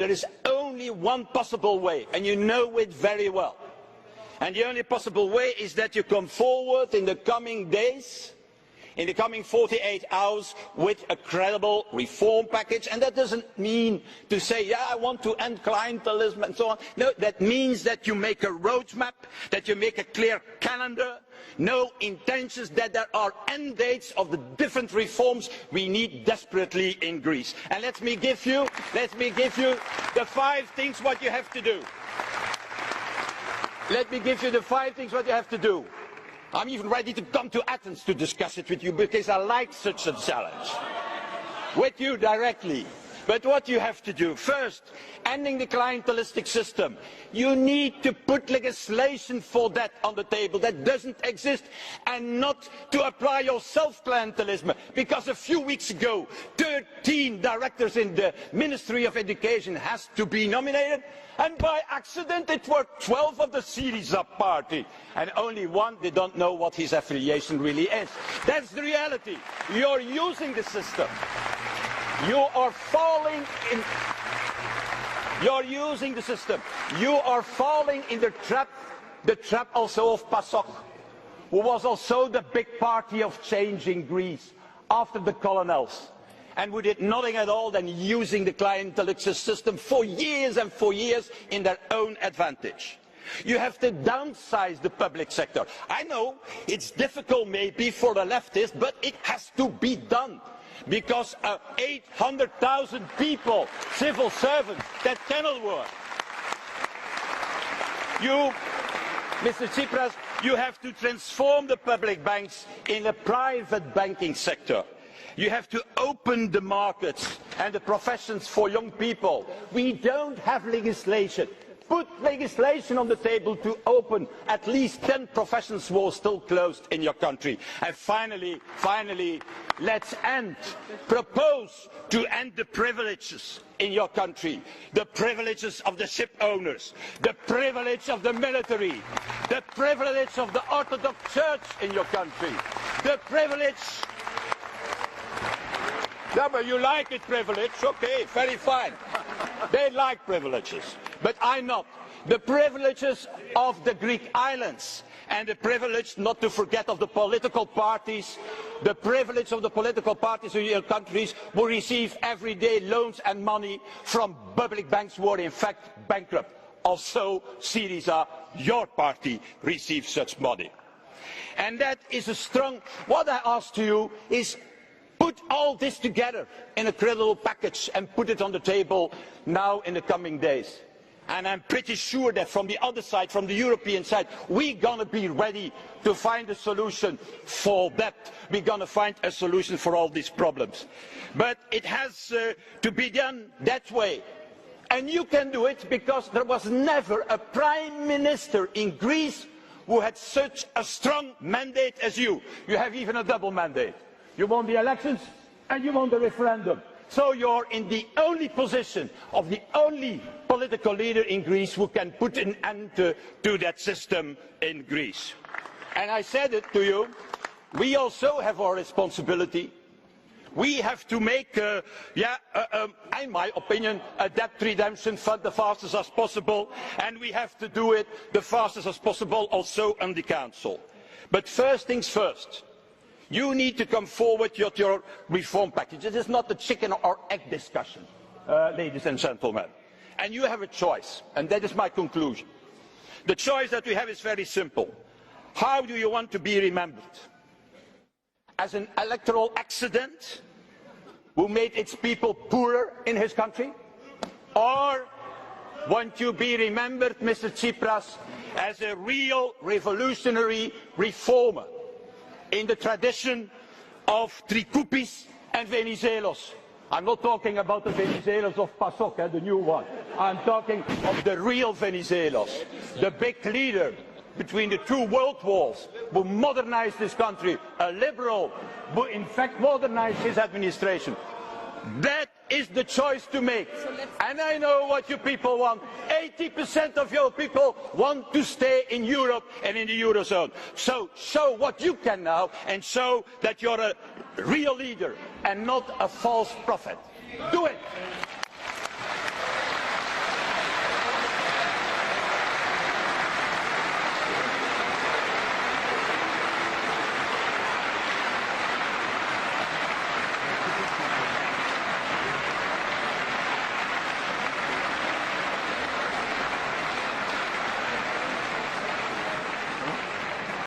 There is only one possible way, and you know it very well. And the only possible way is that you come forward in the coming days, in the coming 48 hours, with a credible reform package. And that doesn't mean to say, yeah, I want to end clientelism and so on. No, that means that you make a roadmap, that you make a clear calendar, no intentions, that there are end dates of the different reforms we need desperately in Greece. And let me give you the 5 things what you have to do. Let me give you the 5 things what you have to do. I'm even ready to come to Athens to discuss it with you, because I like such a challenge. With you directly. But what you have to do, first, ending the clientelistic system. You need to put legislation for that on the table that doesn't exist, and not to apply yourself clientelism. Because a few weeks ago, 13 directors in the Ministry of Education has to be nominated, and by accident it were 12 of the Syriza party, and only one, they don't know what his affiliation really is. That's the reality. You're using the system. You are falling in. You're using the system. You are falling in the trap also of PASOK, who was also the big party of change in Greece after the colonels, and who did nothing at all than using the clientelistic system for years and for years in their own advantage. You have to downsize the public sector. I know it's difficult maybe for the leftists, but it has to be done. Because 800,000 people, civil servants, that cannot work. You, Mr. Tsipras, you have to transform the public banks in a private banking sector. You have to open the markets and the professions for young people. We don't have legislation. Put legislation on the table to open at least 10 professions who are still closed in your country. And finally, let's propose to end the privileges in your country. The privileges of the ship owners, the privilege of the military, the privilege of the Orthodox Church in your country, the privilege. Yeah, but you like it, privilege, okay, very fine. They like privileges, but I not. The privileges of the Greek islands, and the privilege, not to forget, of the political parties, the privilege of the political parties in your countries who receive every day loans and money from public banks who are in fact bankrupt. Also, Syriza, your party, receives such money. And that is a strong. What I ask to you is, put all this together in a credible package and put it on the table now in the coming days. And I'm pretty sure that from the other side, from the European side, we're going to be ready to find a solution for that. We're going to find a solution for all these problems. But it has to be done that way. And you can do it because there was never a prime minister in Greece who had such a strong mandate as you. You have even a double mandate. You won the elections and you won the referendum. So you're in the only position of the only political leader in Greece who can put an end to that system in Greece. And I said it to you, we also have our responsibility. We have to make, in my opinion, a debt redemption fund the fastest as possible, and we have to do it the fastest as possible also on the Council. But first things first. You need to come forward with your reform package. It is not the chicken or egg discussion, ladies and gentlemen. And you have a choice, and that is my conclusion. The choice that we have is very simple. How do you want to be remembered? As an electoral accident who made its people poorer in his country? Or want you to be remembered, Mr. Tsipras, as a real revolutionary reformer? In the tradition of Trikoupis and Venizelos. I'm not talking about the Venizelos of PASOK, the new one. I'm talking of the real Venizelos, the big leader between the two world wars, who modernized this country, a liberal, who in fact modernized his administration. That is the choice to make. And I know what you people want. 80% of your people want to stay in Europe and in the Eurozone. So show what you can now and show that you're a real leader and not a false prophet. Do it.